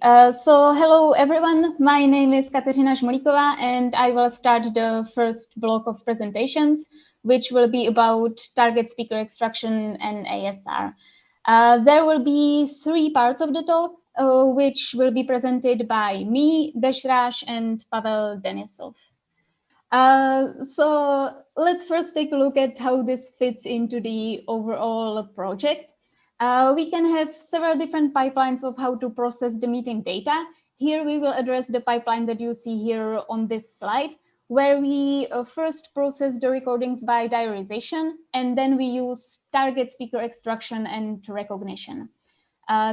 Hello everyone, my name is Kateřina Žmolíková and I will start the first block of presentations, which will be about target speaker extraction and ASR. There will be 3 parts of the talk, which will be presented by me, Dešraš, and Pavel Denisov. So let's first take a look at how this fits into the overall project. We can have several different pipelines of how to process the meeting data. Here we will address the pipeline that you see here on this slide, where we first process the recordings by diarization, and then we use target speaker extraction and recognition.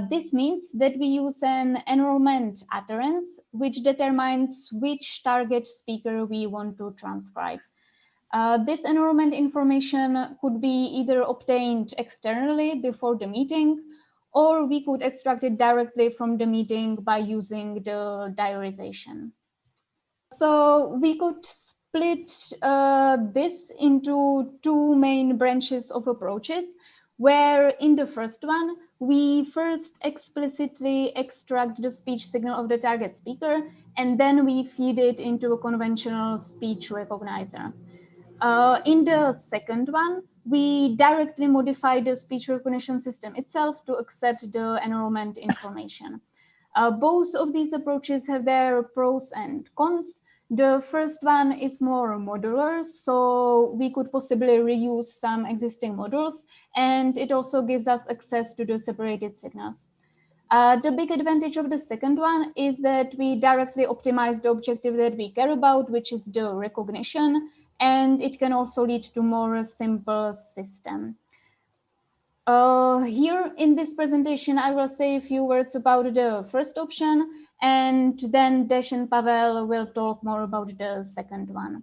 This means that we use an enrollment utterance, which determines which target speaker we want to transcribe. This enrollment information could be either obtained externally before the meeting, or we could extract it directly from the meeting by using the diarization. So we could split this into 2 main branches of approaches, where in the first one, we first explicitly extract the speech signal of the target speaker, and then we feed it into a conventional speech recognizer. In the second one, we directly modify the speech recognition system itself to accept the enrollment information. Both of these approaches have their pros and cons. The first one is more modular, so we could possibly reuse some existing modules, and it also gives us access to the separated signals. The big advantage of the second one is that we directly optimize the objective that we care about, which is the recognition, and it can also lead to more simple system. Here in this presentation, I will say a few words about the first option, and then Desh and Pavel will talk more about the second one.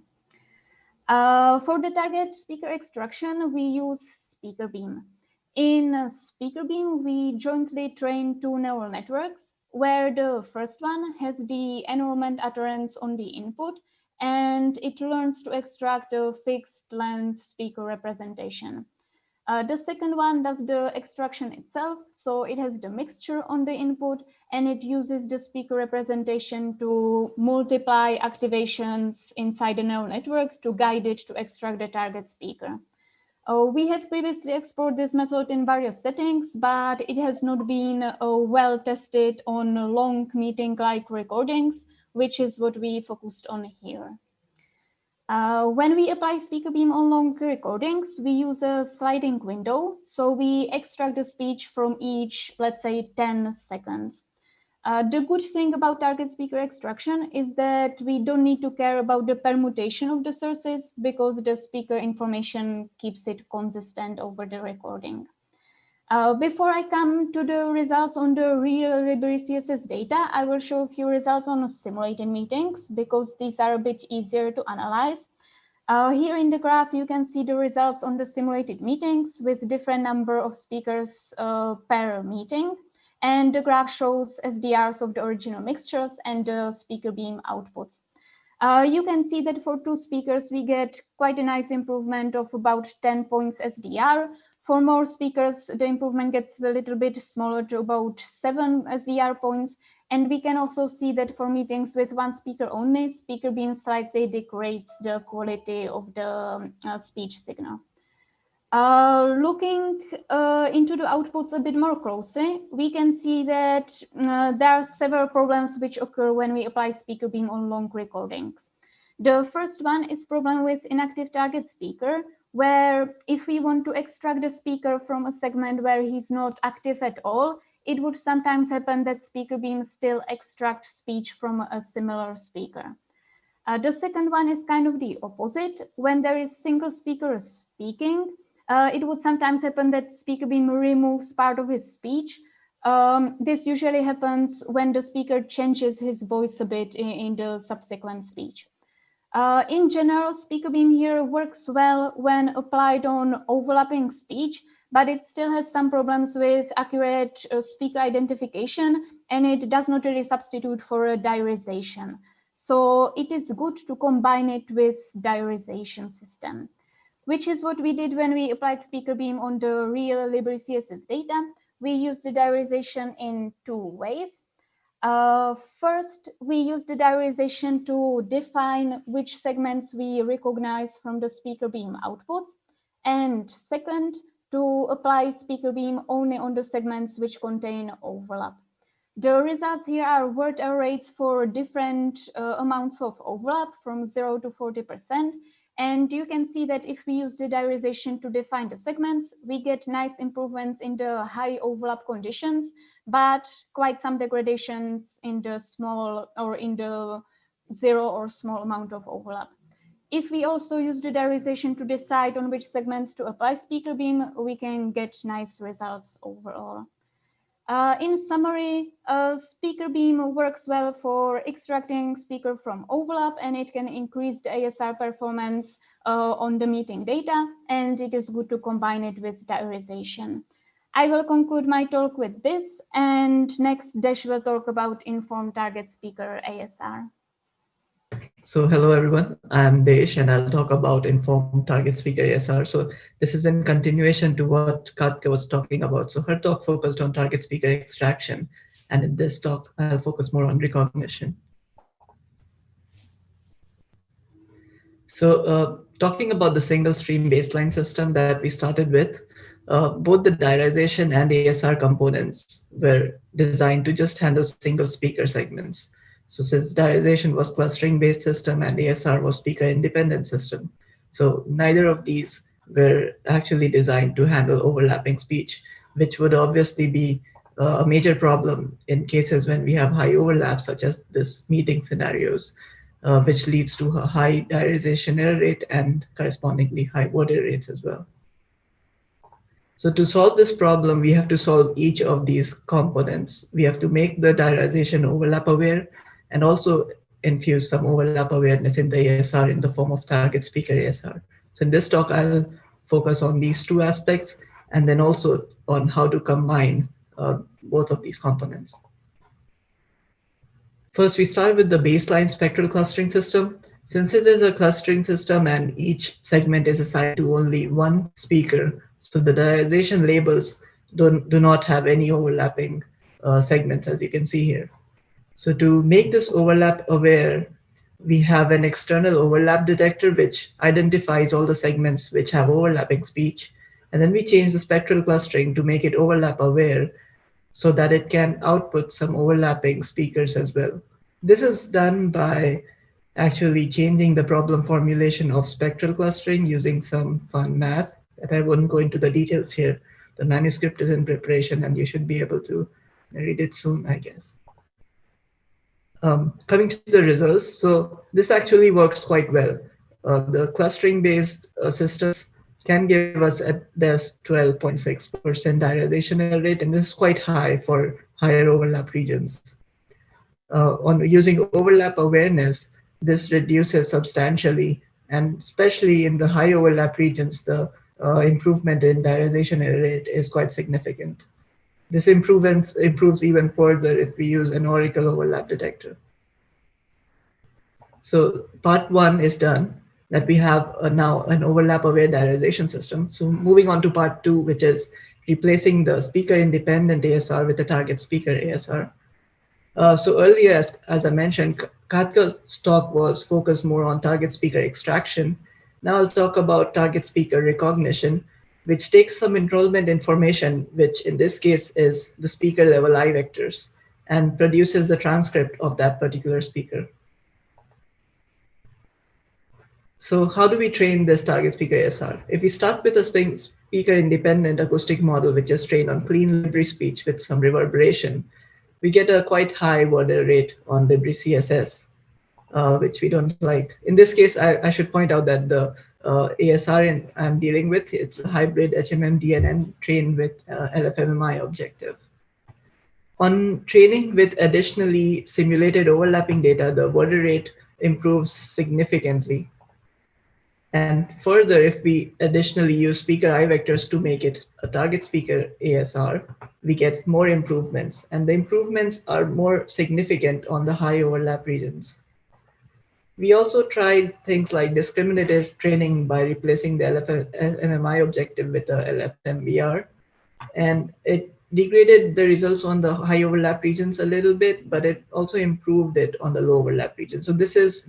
For the target speaker extraction, we use SpeakerBeam. In SpeakerBeam, we jointly train 2 neural networks, where the first one has the enrollment utterance on the input, and it learns to extract a fixed length speaker representation. The second one does the extraction itself, so it has the mixture on the input, and it uses the speaker representation to multiply activations inside the neural network to guide it to extract the target speaker. We have previously explored this method in various settings, but it has not been well tested on long meeting-like recordings, which is what we focused on here. When we apply SpeakerBeam on long recordings, we use a sliding window. So we extract the speech from each, let's say, 10 seconds. The good thing about target speaker extraction is that we don't need to care about the permutation of the sources because the speaker information keeps it consistent over the recording. Before I come to the results on the real library CSS data, I will show a few results on simulated meetings because these are a bit easier to analyze. Here in the graph, you can see the results on the simulated meetings with different number of speakers per meeting. And the graph shows SDRs of the original mixtures and the SpeakerBeam outputs. You can see that for 2 speakers, we get quite a nice improvement of about 10 points SDR. For more speakers, the improvement gets a little bit smaller to about 7 SDR points. And we can also see that for meetings with 1 speaker only, SpeakerBeam slightly degrades the quality of the speech signal. Looking into the outputs a bit more closely, we can see that there are several problems which occur when we apply SpeakerBeam on long recordings. The first one is problem with inactive target speaker, where if we want to extract the speaker from a segment where he's not active at all, it would sometimes happen that SpeakerBeam still extracts speech from a similar speaker. The second one is kind of the opposite. When there is single speaker speaking, it would sometimes happen that SpeakerBeam removes part of his speech. This usually happens when the speaker changes his voice a bit in the subsequent speech. In general, SpeakerBeam here works well when applied on overlapping speech, but it still has some problems with accurate speaker identification, and it does not really substitute for a diarization. So it is good to combine it with diarization system, which is what we did when we applied SpeakerBeam on the real library CSS data. We used the diarization in 2 ways. First, we use the diarization to define which segments we recognize from the SpeakerBeam outputs. And second, to apply SpeakerBeam only on the segments which contain overlap. The results here are word error rates for different amounts of overlap from 0 to 40%. And you can see that if we use the diarization to define the segments, we get nice improvements in the high overlap conditions, but quite some degradations in the small or in the 0 or small amount of overlap. If we also use the diarization to decide on which segments to apply SpeakerBeam, we can get nice results overall. In summary, SpeakerBeam works well for extracting speaker from overlap, and it can increase the ASR performance on the meeting data, and it is good to combine it with diarization. I will conclude my talk with this, and next Desh will talk about informed target speaker ASR. So hello everyone, I'm Desh and I'll talk about informed target speaker ASR. So this is in continuation to what Katka was talking about. So her talk focused on target speaker extraction, and in this talk I'll focus more on recognition. So talking about the single stream baseline system that we started with, both the diarization and ASR components were designed to just handle single speaker segments. So since diarization was clustering based system and ASR was speaker independent system, so neither of these were actually designed to handle overlapping speech, which would obviously be a major problem in cases when we have high overlap, such as this meeting scenarios, which leads to a high diarization error rate and correspondingly high word error rates as well. So to solve this problem, we have to solve each of these components. We have to make the diarization overlap aware and also infuse some overlap awareness in the ASR in the form of target speaker ASR. So in this talk, I'll focus on these two aspects and then also on how to combine both of these components. First, we start with the baseline spectral clustering system. Since it is a clustering system and each segment is assigned to only one speaker, so the diarization labels do not have any overlapping segments, as you can see here. So to make this overlap aware, we have an external overlap detector which identifies all the segments which have overlapping speech. And then we change the spectral clustering to make it overlap aware so that it can output some overlapping speakers as well. This is done by actually changing the problem formulation of spectral clustering using some fun math that I won't go into the details here. The manuscript is in preparation and you should be able to read it soon, I guess. Coming to the results, so this actually works quite well. The clustering-based systems can give us at best 12.6% diarization error rate, and this is quite high for higher overlap regions. On using overlap awareness, this reduces substantially, and especially in the high overlap regions, the improvement in diarization error rate is quite significant. This improves even further if we use an oracle overlap detector. So part one is done, that we have now an overlap aware diarization system. So moving on to part two, which is replacing the speaker independent ASR with the target speaker ASR. So earlier, as I mentioned, Katka's talk was focused more on target speaker extraction. Now I'll talk about target speaker recognition, which takes some enrollment information, which in this case is the speaker level I vectors, and produces the transcript of that particular speaker. So how do we train this target speaker ASR? If we start with a speaker independent acoustic model, which is trained on clean Libri speech with some reverberation, we get a quite high word error rate on Libri CSS, which we don't like. In this case, I should point out that the ASR I'm dealing with, it's a hybrid HMM-DNN trained with LFMMI objective. On training with additionally simulated overlapping data, the word error rate improves significantly. And further, if we additionally use speaker I vectors to make it a target speaker ASR, we get more improvements. And the improvements are more significant on the high overlap regions. We also tried things like discriminative training by replacing the LFMMI objective with the LFMVR. And it degraded the results on the high overlap regions a little bit, but it also improved it on the low overlap region. So this is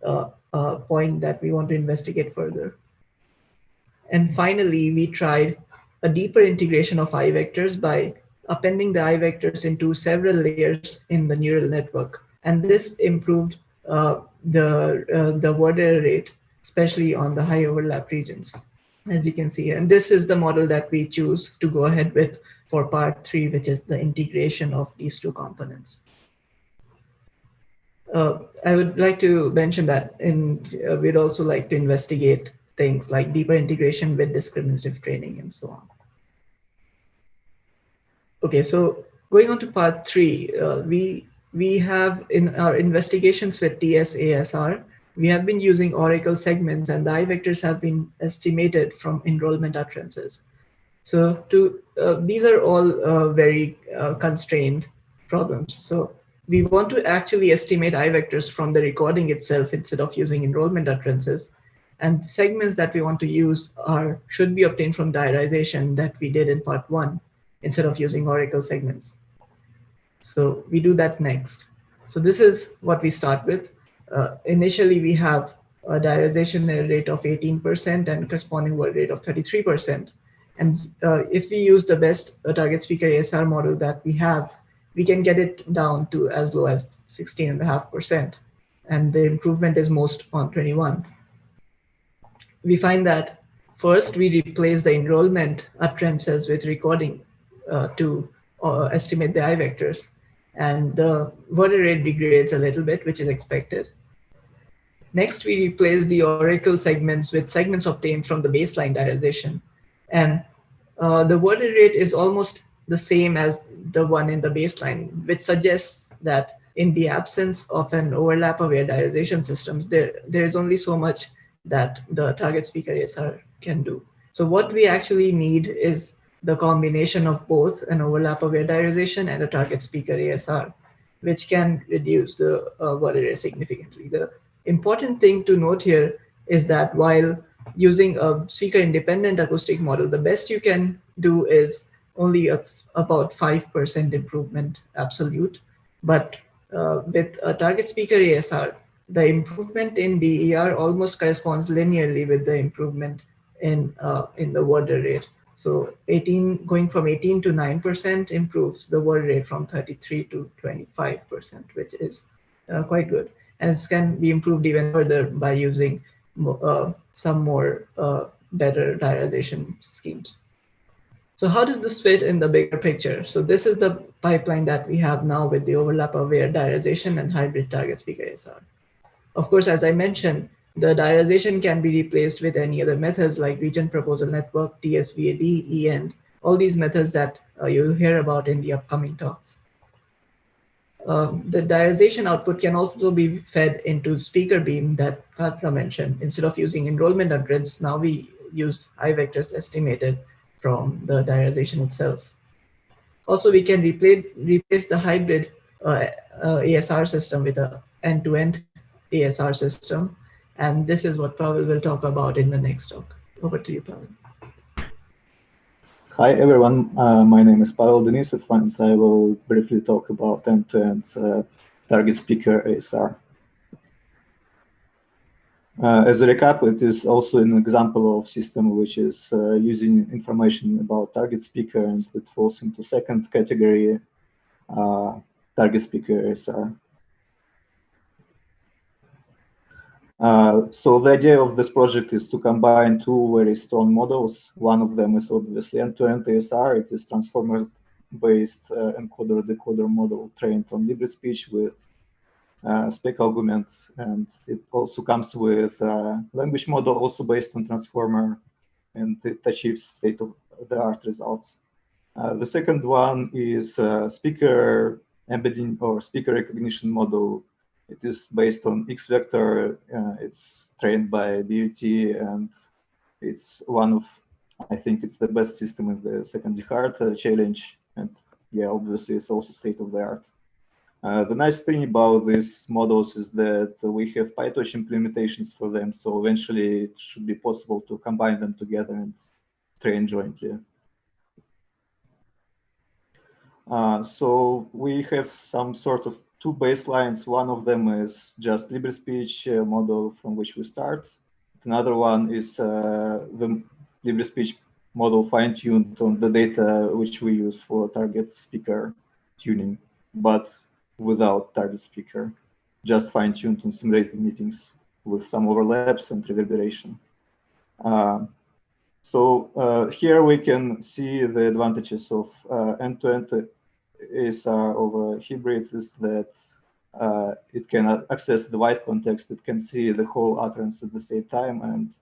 a point that we want to investigate further. And finally, we tried a deeper integration of I vectors by appending the I vectors into several layers in the neural network. And this improved the word error rate, especially on the high overlap regions, as you can see here. And this is the model that we choose to go ahead with for part 3, which is the integration of these two components. I would like to mention that we'd also like to investigate things like deeper integration with discriminative training and so on. Okay, so going on to part 3, we have in our investigations with TS-ASR, we have been using Oracle segments, and the I vectors have been estimated from enrollment utterances. So these are all very constrained problems. So we want to actually estimate I vectors from the recording itself instead of using enrollment utterances. And segments that we want to use should be obtained from diarization that we did in part 1 instead of using Oracle segments. So we do that next. So this is what we start with. Initially, we have a diarization error rate of 18% and corresponding word rate of 33%. And if we use the best target speaker ASR model that we have, we can get it down to as low as 16.5%. And the improvement is most on 21. We find that first we replace the enrollment utterances with recording to estimate the I vectors. And the word rate degrades a little bit, which is expected. Next, we replace the Oracle segments with segments obtained from the baseline diarization. And the word rate is almost the same as the one in the baseline, which suggests that in the absence of an overlap-aware diarization systems, there is only so much that the target speaker ASR can do. So what we actually need is the combination of both an overlap-aware diarization and a target speaker ASR, which can reduce the word rate significantly. The important thing to note here is that while using a speaker-independent acoustic model, the best you can do is only about 5% improvement absolute. But with a target speaker ASR, the improvement in DER almost corresponds linearly with the improvement in the word rate. So going from 18 to 9% improves the word rate from 33 to 25%, which is quite good. And this can be improved even further by using some more better diarization schemes. So how does this fit in the bigger picture? So this is the pipeline that we have now with the overlap-aware diarization and hybrid target speaker ASR. Of course, as I mentioned, the diarization can be replaced with any other methods like region proposal network, TSVAD, END, all these methods that you'll hear about in the upcoming talks. The diarization output can also be fed into SpeakerBeam that Fatma mentioned. Instead of using enrollment utterance, now we use I vectors estimated from the diarization itself. Also, we can replace the hybrid ASR system with an end-to-end ASR system. And this is what Pavel will talk about in the next talk. Over to you, Pavel. Hi, everyone. My name is Pavel Denisov, and I will briefly talk about end-to-end target speaker ASR. As a recap, it is also an example of system which is using information about target speaker, and it falls into second category, target speaker ASR. So the idea of this project is to combine two very strong models. One of them is obviously end-to-end ASR. It is transformer-based encoder-decoder model trained on LibreSpeech with spec argument, and it also comes with a language model also based on transformer, and it achieves state-of-the-art results. The second one is speaker embedding or speaker recognition model. It is based on X vector. It's trained by BUT, and it's one of, I think it's the best system in the second DHART challenge. And yeah, obviously it's also state-of-the-art. The nice thing about these models is that we have PyTorch implementations for them, so eventually it should be possible to combine them together and train jointly. So we have some sort of two baselines. One of them is just LibreSpeech model from which we start. Another one is the LibreSpeech model fine-tuned on the data which we use for target speaker tuning, but without target speaker, just fine-tuned on simulated meetings with some overlaps and reverberation. So here we can see the advantages of end-to-end ASR over hybrid is that it can access the wide context, it can see the whole utterance at the same time, and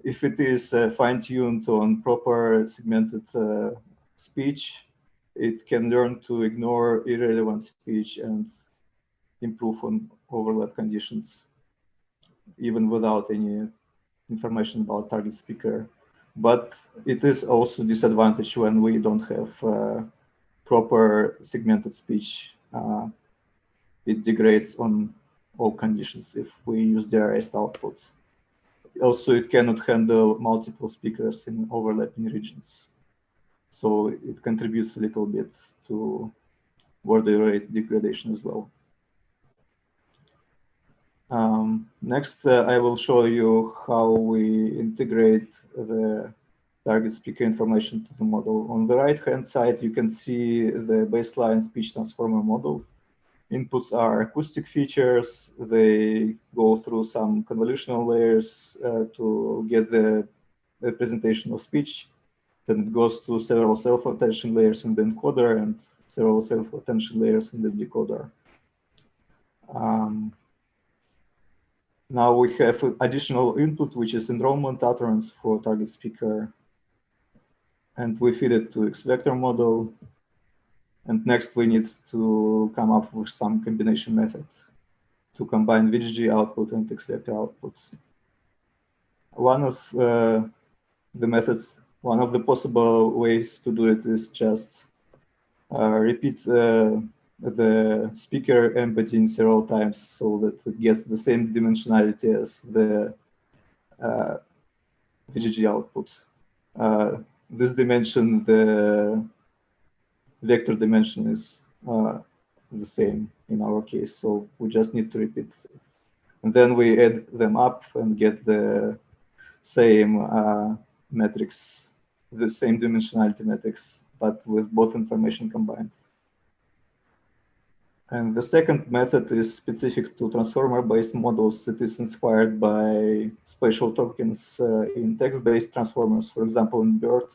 if it is fine-tuned on proper segmented speech, it can learn to ignore irrelevant speech and improve on overlap conditions, even without any information about target speaker. But it is also disadvantage when we don't have proper segmented speech. It degrades on all conditions if we use diarized output. Also, it cannot handle multiple speakers in overlapping regions. So it contributes a little bit to word rate degradation as well. Next, I will show you how we integrate the target speaker information to the model. On the right-hand side, you can see the baseline speech transformer model. Inputs are acoustic features. They go through some convolutional layers to get the representation of speech. Then it goes to several self-attention layers in the encoder and several self-attention layers in the decoder. Now we have additional input, which is enrollment utterance for target speaker. And we feed it to X vector model. And next we need to come up with some combination method to combine VGG output and X vector output. One of the methods, one of the possible ways to do it is just repeat the speaker embedding several times so that it gets the same dimensionality as the VGG output. This dimension, the vector dimension, is the same in our case, so we just need to repeat it. And then we add them up and get the same metrics, the same dimensionality metrics, but with both information combined. And the second method is specific to transformer-based models. It is inspired by spatial tokens in text-based transformers. For example, in BERT,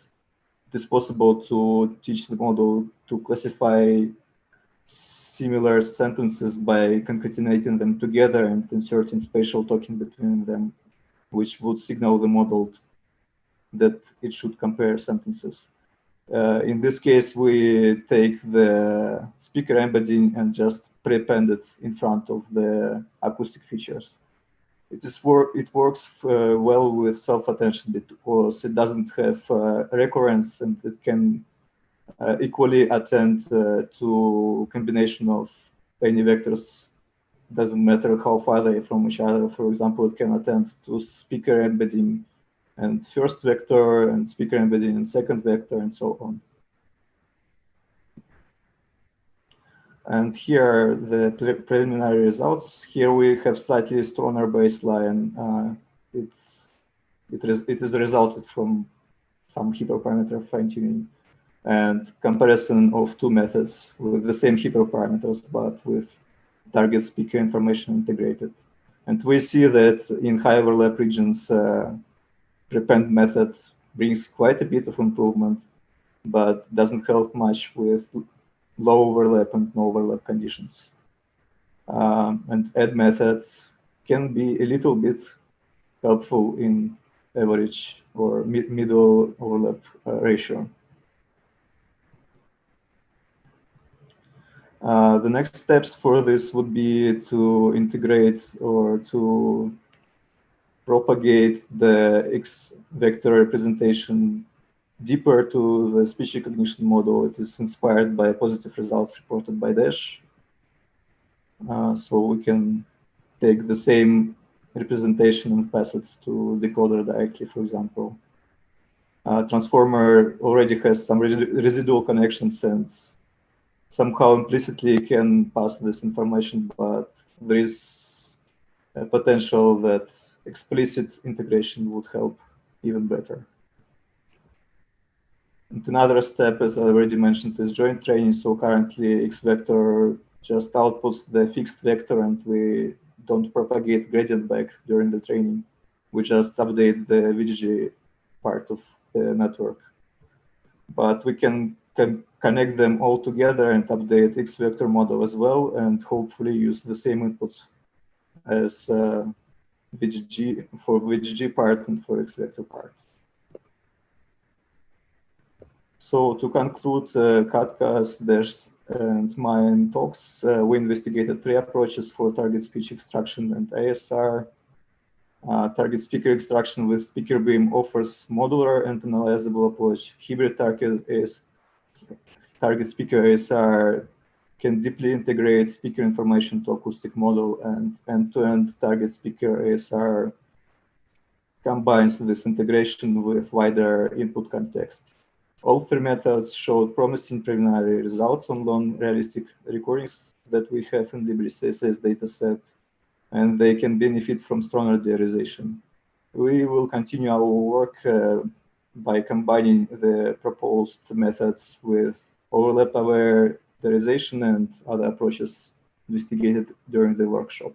it is possible to teach the model to classify similar sentences by concatenating them together and inserting spatial token between them, which would signal the model that it should compare sentences. In this case, we take the speaker embedding and just prepend it in front of the acoustic features. It works well with self-attention because it doesn't have recurrence, and it can equally attend to combination of any vectors. Doesn't matter how far they are from each other. For example, it can attend to speaker embedding and first vector and speaker embedding and second vector and so on. And here are the preliminary results. Here we have slightly stronger baseline. It is resulted from some hyperparameter fine-tuning and comparison of two methods with the same hyperparameters, but with target speaker information integrated. And we see that in high overlap regions, prepend method brings quite a bit of improvement, but doesn't help much with low overlap and no overlap conditions. And add method can be a little bit helpful in average or middle overlap ratio. The next steps for this would be to integrate or to propagate the X vector representation deeper to the speech recognition model. It is inspired by positive results reported by Dash. So we can take the same representation and pass it to decoder directly, for example. Transformer already has some residual connections, and somehow implicitly can pass this information, but there is a potential that explicit integration would help even better. And another step, as I already mentioned, is joint training. So currently X vector just outputs the fixed vector and we don't propagate gradient back during the training. We just update the VGG part of the network. But we can connect them all together and update X vector model as well, and hopefully use the same inputs as VGG for VGG part and for X vector part. So to conclude Katka's, Dash's, and mine talks, we investigated 3 approaches for target speech extraction and ASR. Target speaker extraction with SpeakerBeam offers modular and analyzable approach. Hybrid target speaker ASR can deeply integrate speaker information to acoustic model, and end-to-end target speaker ASR combines this integration with wider input context. All 3 methods showed promising preliminary results on non-realistic recordings that we have in the LibreCSS dataset, and they can benefit from stronger diarization. We will continue our work by combining the proposed methods with overlap-aware diarization and other approaches investigated during the workshop.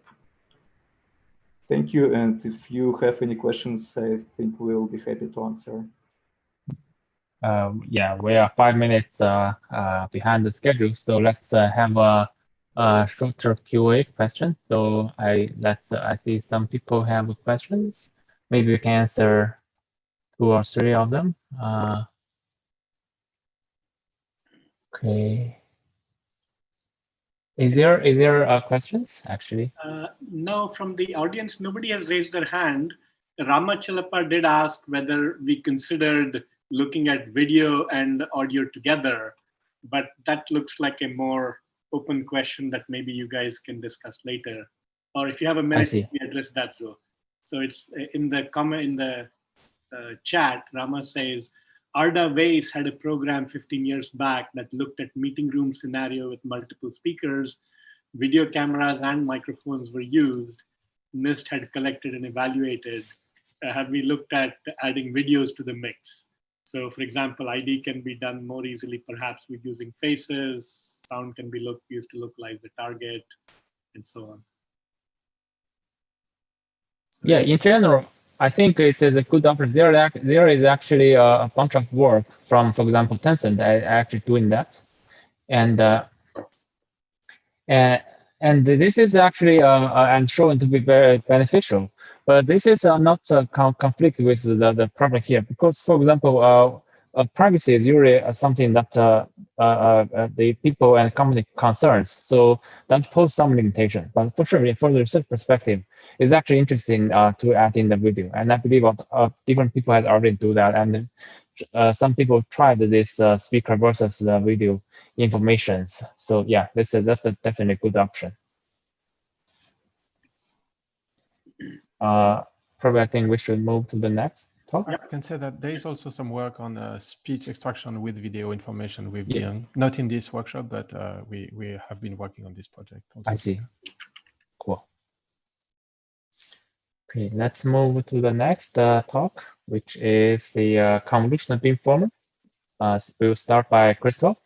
Thank you, and if you have any questions, I think we'll be happy to answer. Yeah, we are 5 minutes behind the schedule, so let's have a shorter Q&A question. So I see some people have questions. Maybe we can answer 2 or 3 of them. Okay. Is there questions actually? No, from the audience, nobody has raised their hand. Rama Chalapa did ask whether we considered looking at video and audio together, but that looks like a more open question that maybe you guys can discuss later. Or if you have a minute, we address that. So it's in the comment in the chat, Rama says, Arda Weiss had a program 15 years back that looked at meeting room scenario with multiple speakers. Video cameras and microphones were used. NIST had collected and evaluated. Have we looked at adding videos to the mix? So for example, ID can be done more easily, perhaps with using faces. Sound can be used to localize the target, and so on. So, yeah, in general, I think it's a good option. There is actually a bunch of work from, for example, Tencent actually doing that, and this is actually and shown to be very beneficial. But this is not conflict with the problem here, because, for example, privacy is usually something that the people and company concerns. So that poses some limitation. But for sure, from the research perspective, it's actually interesting to add in the video. And I believe different people have already do that. And some people tried this speaker versus the video informations. So yeah, that's definitely a good option. Probably I think we should move to the next talk. I can say that there is also some work on speech extraction with video information we've done, not in this workshop, but we have been working on this project also. I see. Cool. Okay, let's move to the next talk, which is the convolutional beamformer. We'll start by Christoph.